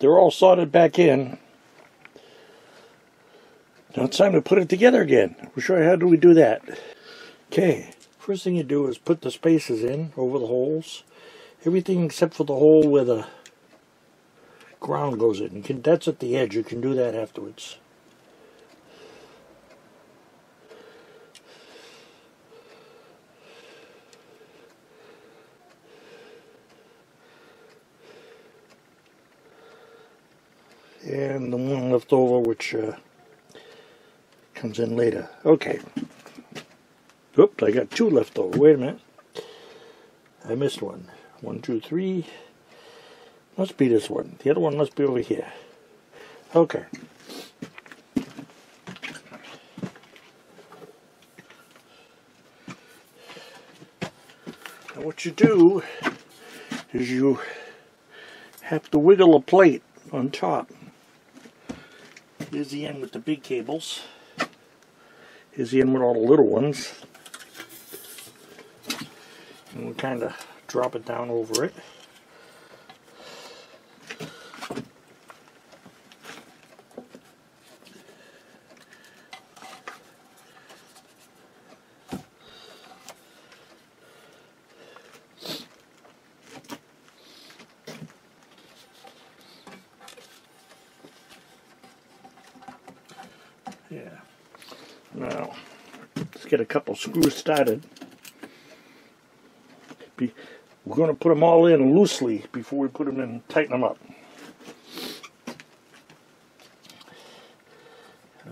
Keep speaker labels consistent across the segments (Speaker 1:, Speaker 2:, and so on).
Speaker 1: they're all soldered back in. Now it's time to put it together again. We'll show you how do we do that. Okay, first thing you do is put the spacers in over the holes. Everything except for the hole where the ground goes in. That's at the edge. You can do that afterwards. And the one left over, which comes in later. Okay. Oops, I got two left over. Wait a minute. I missed one. 1, 2, 3. Must be this one. The other one must be over here. Okay. Now what you do is you have to wiggle a plate on top. Here's the end with the big cables. Here's the end with all the little ones. And we'll kind of drop it down over it. Yeah. Now, let's get a couple screws started. We're going to put them all in loosely before we put them in and tighten them up.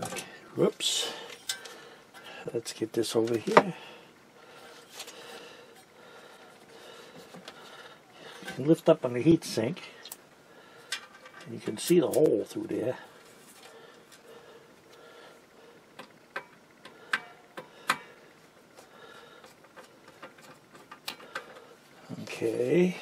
Speaker 1: Okay, whoops. Let's get this over here. Lift up on the heat sink. You can see the hole through there. Okay.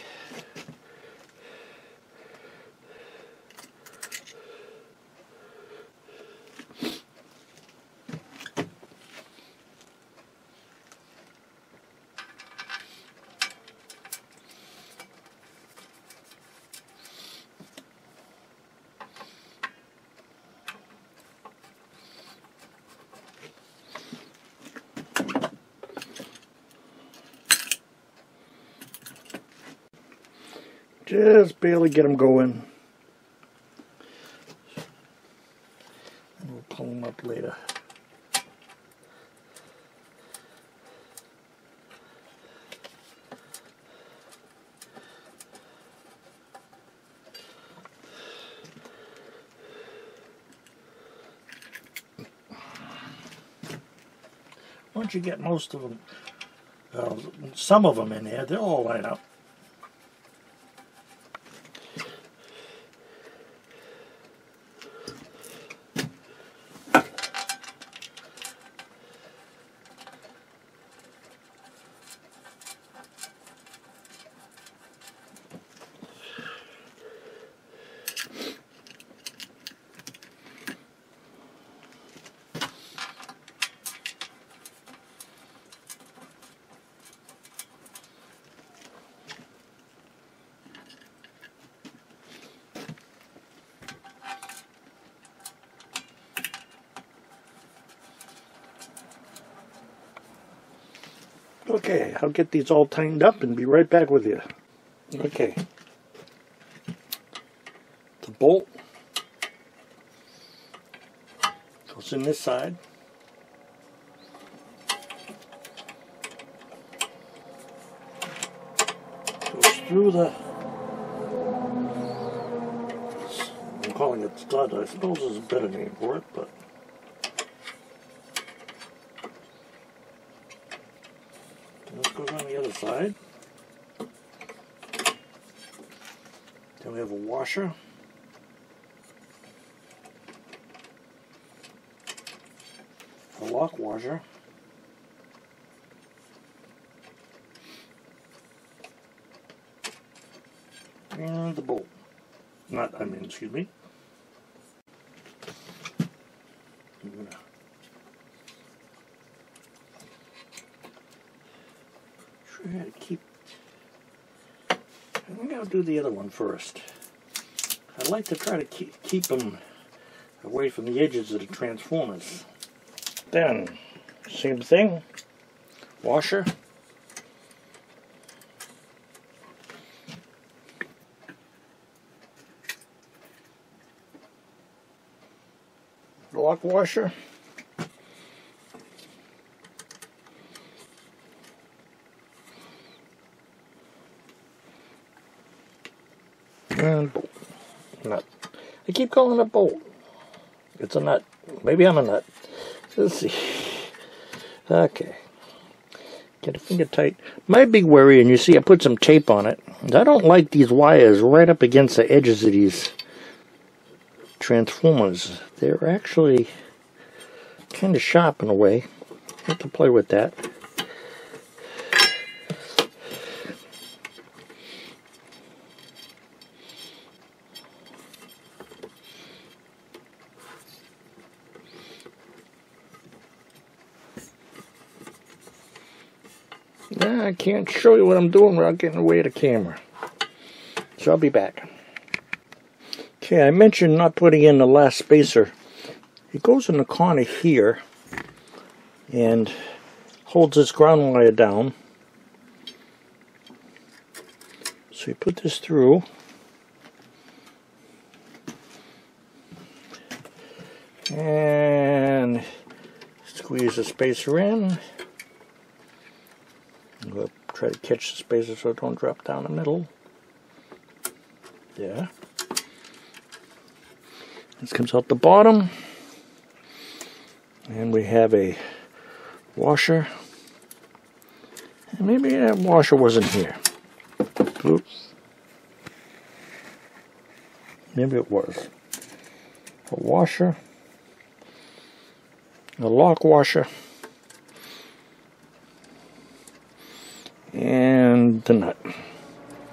Speaker 1: Just barely get them going. And we'll pull them up later. Once you get most of them, some of them in there, they'll all line up. Okay, I'll get these all tightened up and be right back with you. Okay. The bolt goes in this side. Goes through the, I'm calling it stud, I suppose there's a better name for it, but this goes on the other side. Then we have a washer. A lock washer. And the bolt. Excuse me. I'm gonna try to keep. I think I'll do the other one first. I like to try to keep them away from the edges of the transformers. Then, same thing, washer. Lock washer. And bolt. Nut. I keep calling it a bolt. It's a nut. Maybe I'm a nut. Let's see. Okay. Get a finger tight. My big worry, and you see I put some tape on it, is I don't like these wires right up against the edges of these transformers. They're actually kind of sharp in a way. I have to play with that. Now I can't show you what I'm doing without getting away the camera. So I'll be back. Okay, I mentioned not putting in the last spacer. It goes in the corner here and holds this ground wire down. So you put this through. And squeeze the spacer in. We'll try to catch the spacer so it don't drop down the middle. Yeah. This comes out the bottom. And we have a washer. And maybe that washer wasn't here. Oops. Maybe it was. A washer. A lock washer. And the nut.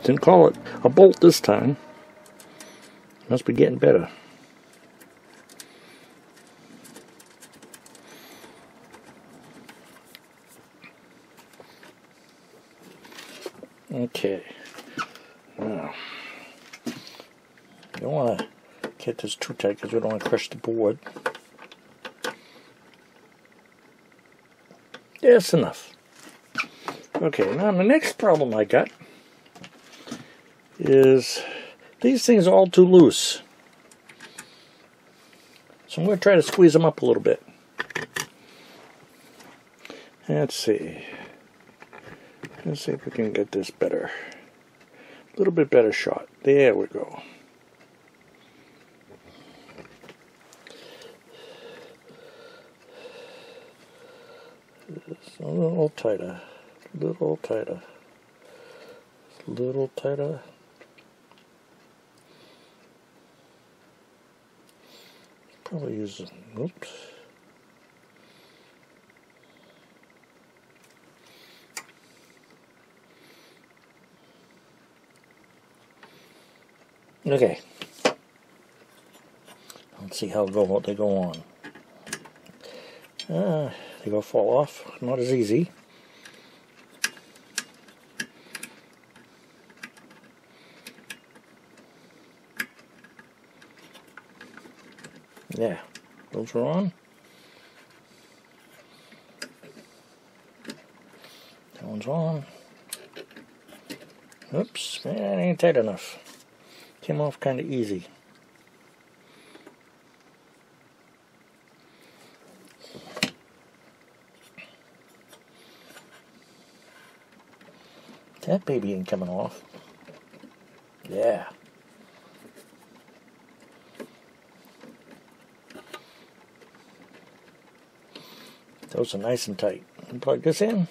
Speaker 1: Didn't call it a bolt this time. Must be getting better. Okay. Now, you don't want to get this too tight because we don't want to crush the board. That's enough. Okay, now the next problem I got is these things are all too loose. So I'm going to try to squeeze them up a little bit. Let's see. Let's see if we can get this better. A little bit better shot. There we go. Just a little tighter. A little tighter. A little tighter. Probably use it. Oops. Okay. Let's see how they go on. They go fall off. Not as easy. Yeah, those are on. That one's on. Oops, man, it ain't tight enough. Came off kind of easy. That baby ain't coming off. Yeah. Those are nice and tight. Plug this in.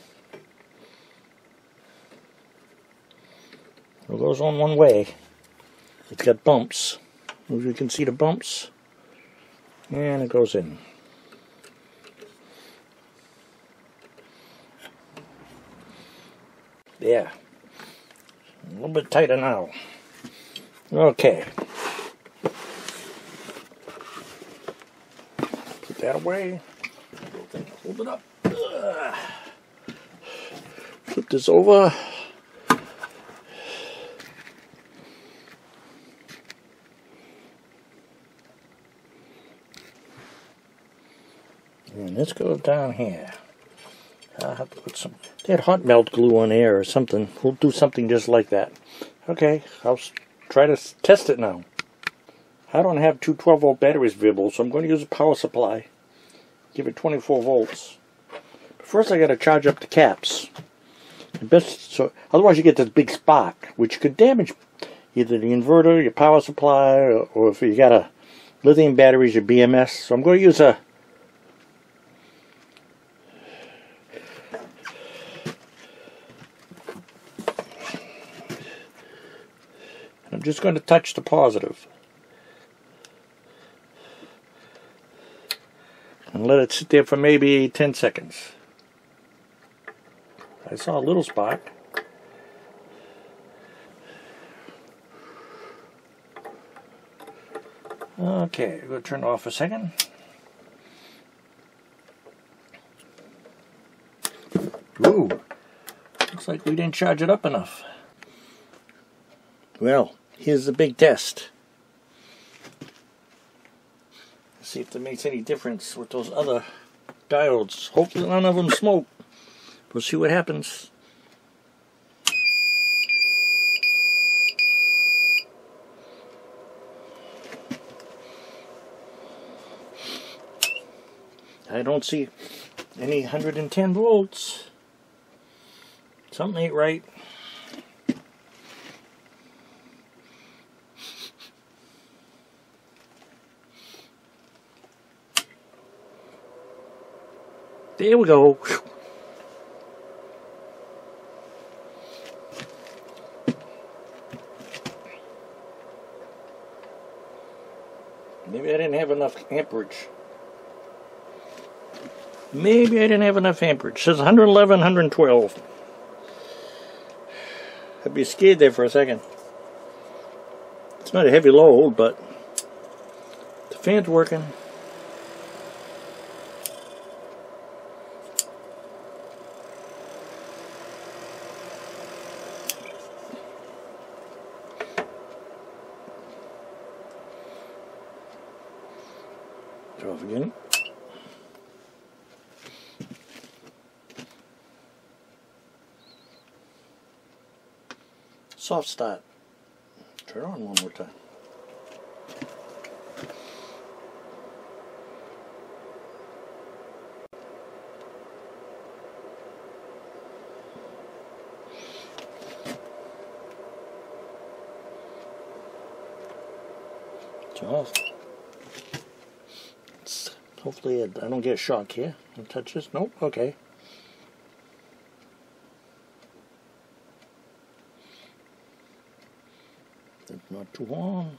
Speaker 1: It goes on one way. It's got bumps. You can see the bumps. And it goes in. Yeah. A little bit tighter now. Okay. Put that away. Hold it up. Flip this over. And this goes down here. I'll have to put some, they had hot melt glue on there or something. We'll do something just like that. Okay, I'll try to test it now. I don't have two 12-volt batteries available, so I'm going to use a power supply. Give it 24 volts. But first I got to charge up the caps. So otherwise you get this big spark, which could damage either the inverter, your power supply, or if you got a lithium batteries, your BMS. So I'm going to use a I'm just going to touch the positive and let it sit there for maybe 10 seconds. I saw a little spark. Okay, I'm going to turn it off for a second. Ooh, looks like we didn't charge it up enough. Well, here's the big test. Let's see if that makes any difference with those other diodes. Hopefully none of them smoke. We'll see what happens. I don't see any 110 volts. Something ain't right. There we go. Maybe I didn't have enough amperage. Maybe I didn't have enough amperage. It says 111, 112. I'd be scared there for a second. It's not a heavy load, but the fan's working. Turn off again. Soft start. Turn it on one more time. Turn off. Hopefully I don't get a shock here. I'll touch this. Nope. Okay. That's not too warm.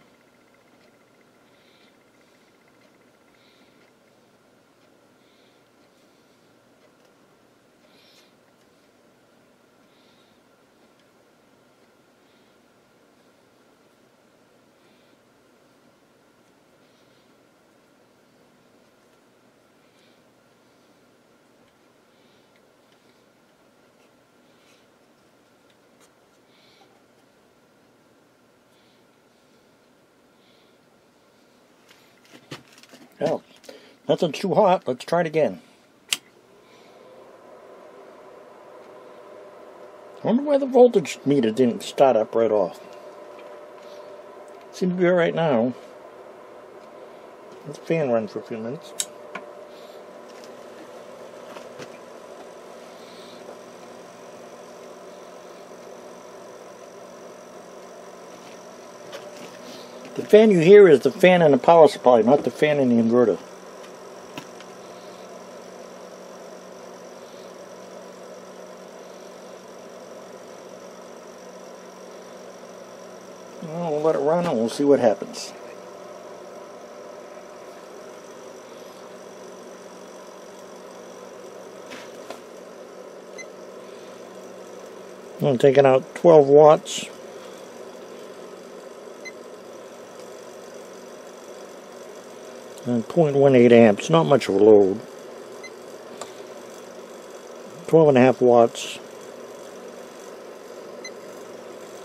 Speaker 1: Well, nothing's too hot. Let's try it again. I wonder why the voltage meter didn't start up right off. Seems to be alright now. Let the fan run for a few minutes. The fan you hear is the fan in the power supply, not the fan in the inverter. Well, we'll let it run and we'll see what happens. I'm taking out 12 watts. And 0.18 amps, not much of a load. 12.5 watts.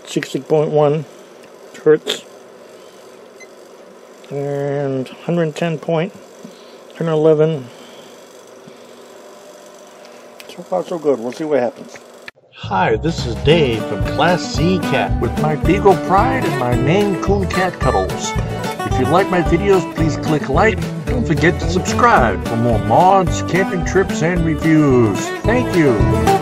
Speaker 1: 60.1 hertz. And 111 So far so good. We'll see what happens.
Speaker 2: Hi, this is Dave from Class C Cat with my Beagle Pride and my Maine Coon Cat Cuddles. If you like my videos, please click like. Don't forget to subscribe for more mods, camping trips, and reviews. Thank you.